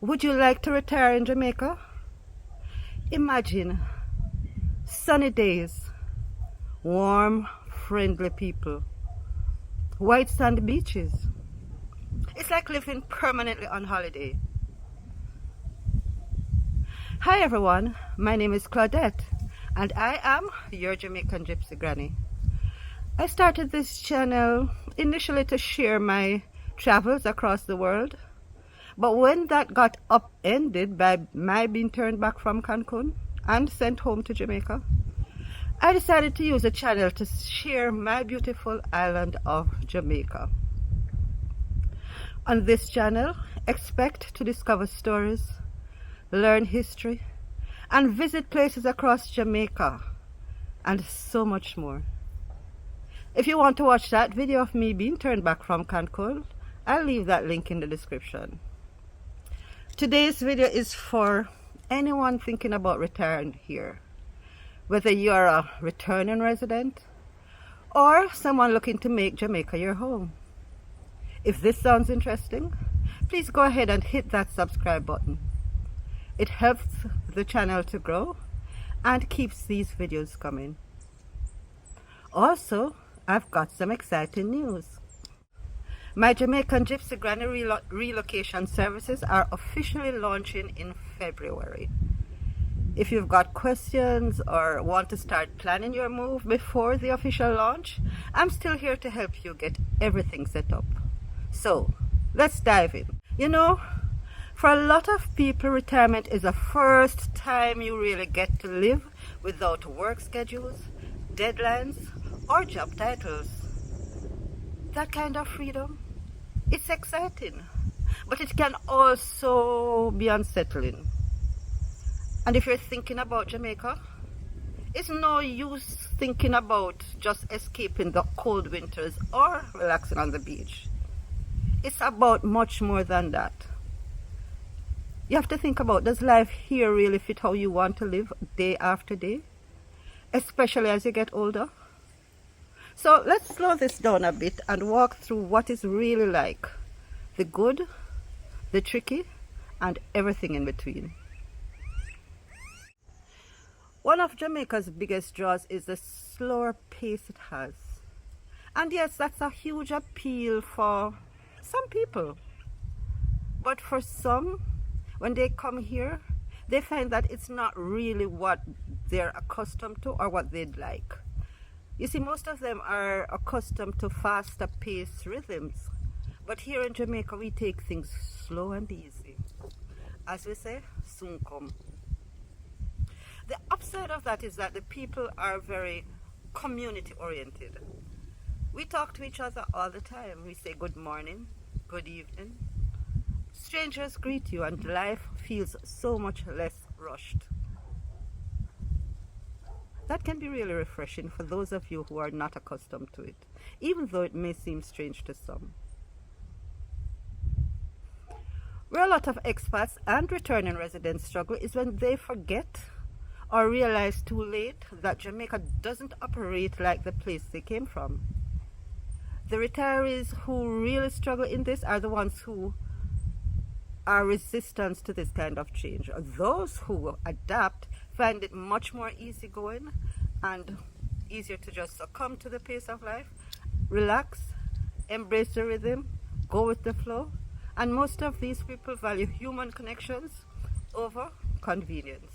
Would you like to retire in Jamaica? Imagine sunny days, warm, friendly people, white sand beaches. It's like living permanently on holiday. Hi everyone, my name is Claudette and I am your Jamaican Gypsy Granny. I started this channel initially to share my travels across the world, but when that got upended by my being turned back from Cancun and sent home to Jamaica, I decided to use a channel to share my beautiful island of Jamaica. On this channel, expect to discover stories, learn history, and visit places across Jamaica, and so much more. If you want to watch that video of me being turned back from Cancun, I'll leave that link in the description. Today's video is for anyone thinking about retiring here, whether you're a returning resident or someone looking to make Jamaica your home. If this sounds interesting, please go ahead and hit that subscribe button. It helps the channel to grow and keeps these videos coming. Also, I've got some exciting news. My Jamaican Gypsy Granny relocation services are officially launching in February. If you've got questions or want to start planning your move before the official launch, I'm still here to help you get everything set up. So, let's dive in. You know, for a lot of people, retirement is the first time you really get to live without work schedules, deadlines, or job titles. That kind of freedom, it's exciting, but it can also be unsettling. And if you're thinking about Jamaica, it's no use thinking about just escaping the cold winters or relaxing on the beach. It's about much more than that. You have to think about, does life here really fit how you want to live day after day, especially as you get older? So let's slow this down a bit and walk through what it's really like, the good, the tricky, and everything in between. One of Jamaica's biggest draws is the slower pace it has. And yes, that's a huge appeal for some people. But for some, when they come here, they find that it's not really what they're accustomed to or what they'd like. You see, most of them are accustomed to faster paced rhythms. But here in Jamaica, we take things slow and easy. As we say, soon come. The upside of that is that the people are very community oriented. We talk to each other all the time. We say good morning, good evening. Strangers greet you and life feels so much less rushed. That can be really refreshing for those of you who are not accustomed to it, even though it may seem strange to some. Where a lot of expats and returning residents struggle is when they forget or realize too late that Jamaica doesn't operate like the place they came from. The retirees who really struggle in this are the ones who are resistant to this kind of change. Those who adapt find it much more easygoing and easier to just succumb to the pace of life, relax, embrace the rhythm, go with the flow, and most of these people value human connections over convenience.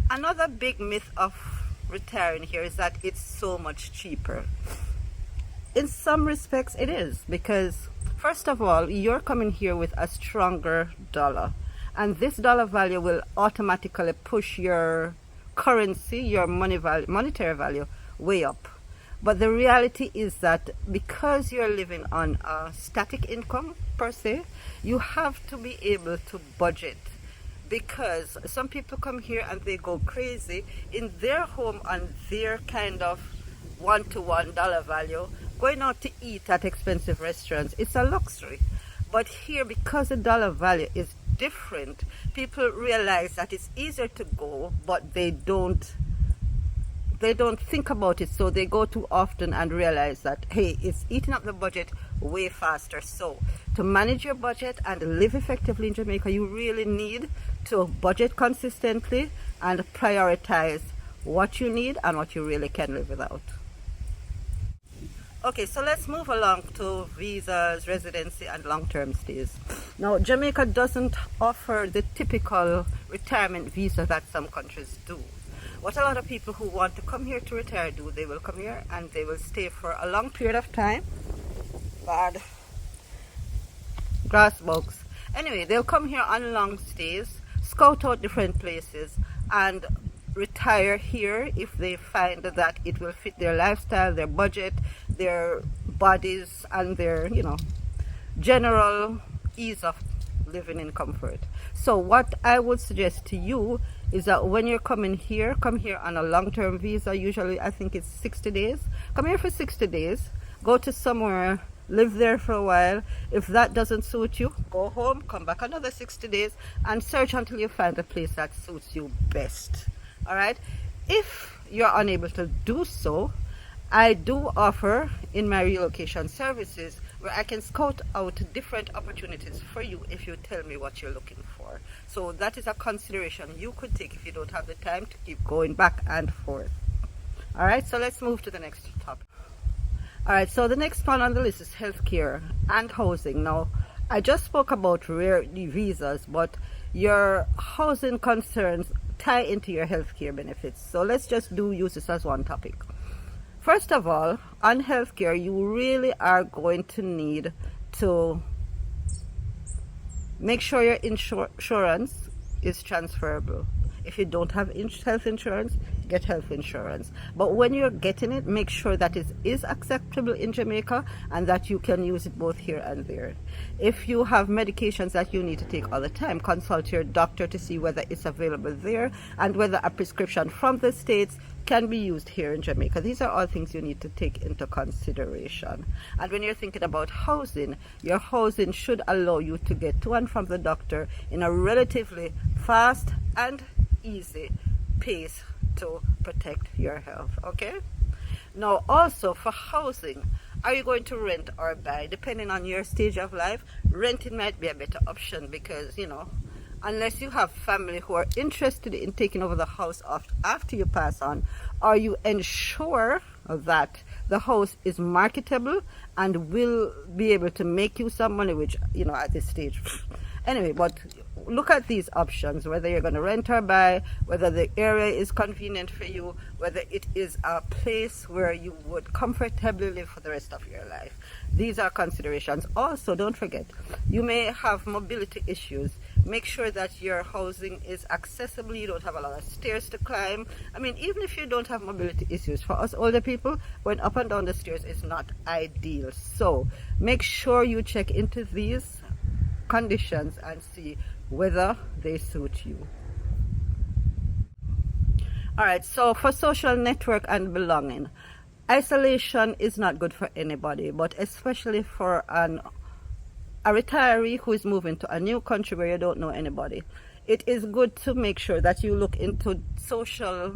Another big myth of retiring here is that it's so much cheaper. In some respects it is, because first of all, you're coming here with a stronger dollar, and this dollar value will automatically push your currency, your monetary value, way up. But the reality is that because you're living on a static income per se, you have to be able to budget. Because some people come here and they go crazy in their home on their kind of one-to-one dollar value. Going out to eat at expensive restaurants, it's a luxury. But here, because the dollar value is different, people realize that it's easier to go, but they don't they don't think about it, so they go too often and realize that, hey, it's eating up the budget way faster. So to manage your budget and live effectively in Jamaica, you really need to budget consistently and prioritize what you need and what you really can live without. Okay, so let's move along to visas, residency, and long-term stays. Now, Jamaica doesn't offer the typical retirement visa that some countries do. What a lot of people who want to come here to retire do, they will come here and they will stay for a long period of time. Bad grass bugs. Anyway, they'll come here on long stays, scout out different places, and retire here if they find that it will fit their lifestyle, their budget, their bodies, and their, general ease of living in comfort. So what I would suggest to you is that when you're coming here, come here on a long-term visa. Usually I think it's 60 days. Come here for 60 days, go to somewhere, live there for a while. If that doesn't suit you, go home, come back another 60 days, and search until you find a place that suits you best. All right, if you're unable to do so, I do offer in my relocation services where I can scout out different opportunities for you if you tell me what you're looking for. So that is a consideration you could take if you don't have the time to keep going back and forth. All right, so let's move to the next topic. All right, so the next one on the list is healthcare and housing. Now, I just spoke about rare visas, but your housing concerns tie into your healthcare benefits. So let's just use this as one topic. First of all, on healthcare, you really are going to need to make sure your insurance is transferable. If you don't have health insurance, get health insurance. But when you're getting it, make sure that it is acceptable in Jamaica and that you can use it both here and there. If you have medications that you need to take all the time, consult your doctor to see whether it's available there and whether a prescription from the States can be used here in Jamaica. These are all things you need to take into consideration. And when you're thinking about housing, your housing should allow you to get to and from the doctor in a relatively fast and easy pace to protect your health. Okay, now also for housing, are you going to rent or buy? Depending on your stage of life, renting might be a better option because unless you have family who are interested in taking over the house after you pass on, or you ensure that the house is marketable and will be able to make you some money, which at this stage anyway. But look at these options, whether you're going to rent or buy, whether the area is convenient for you, whether it is a place where you would comfortably live for the rest of your life. These are considerations. Also, don't forget, you may have mobility issues. Make sure that your housing is accessible. You don't have a lot of stairs to climb. I mean, even if you don't have mobility issues, for us older people, going up and down the stairs is not ideal. So make sure you check into these conditions and see whether they suit you. All right, so for social network and belonging, isolation is not good for anybody, but especially for a retiree who is moving to a new country where you don't know anybody. It is good to make sure that you look into social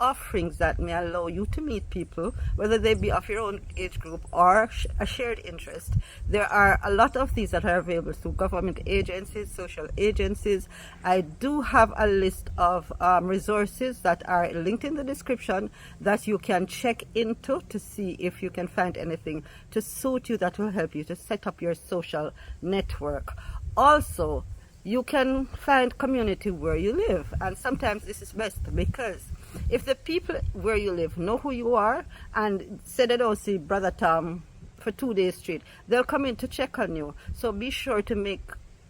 offerings that may allow you to meet people, whether they be of your own age group or a shared interest. There are a lot of these that are available through government agencies, social agencies. I do have a list of resources that are linked in the description that you can check into to see if you can find anything to suit you that will help you to set up your social network. Also, you can find community where you live, and sometimes this is best because if the people where you live know who you are and say they don't see Brother Tom for 2 days straight, they'll come in to check on you. So be sure to make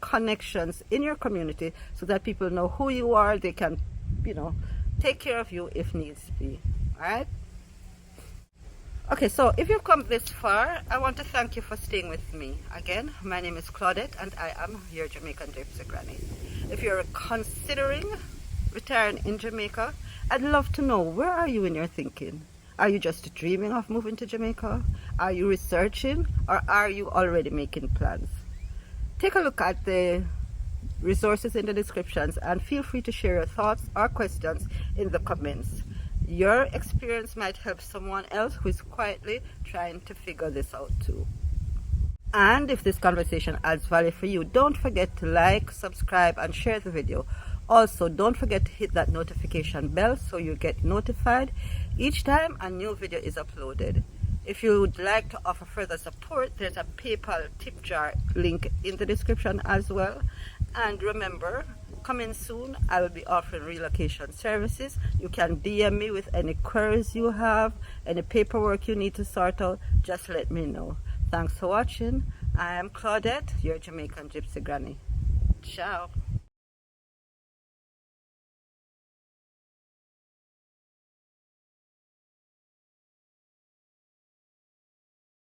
connections in your community so that people know who you are. They can, take care of you if needs be. All right? Okay, so if you've come this far, I want to thank you for staying with me. Again, my name is Claudette and I am your Jamaican Gypsy Granny. If you're considering retiring in Jamaica, I'd love to know, where are you in your thinking? Are you just dreaming of moving to Jamaica? Are you researching, or are you already making plans? Take a look at the resources in the descriptions and feel free to share your thoughts or questions in the comments. Your experience might help someone else who is quietly trying to figure this out too. And if this conversation adds value for you, don't forget to like, subscribe, and share the video. Also, don't forget to hit that notification bell so you get notified each time a new video is uploaded. If you would like to offer further support, there's a PayPal tip jar link in the description as well. And remember, coming soon, I will be offering relocation services. You can DM me with any queries you have, any paperwork you need to sort out. Just let me know. Thanks for watching. I am Claudette, your Jamaican Gypsy Granny. Ciao.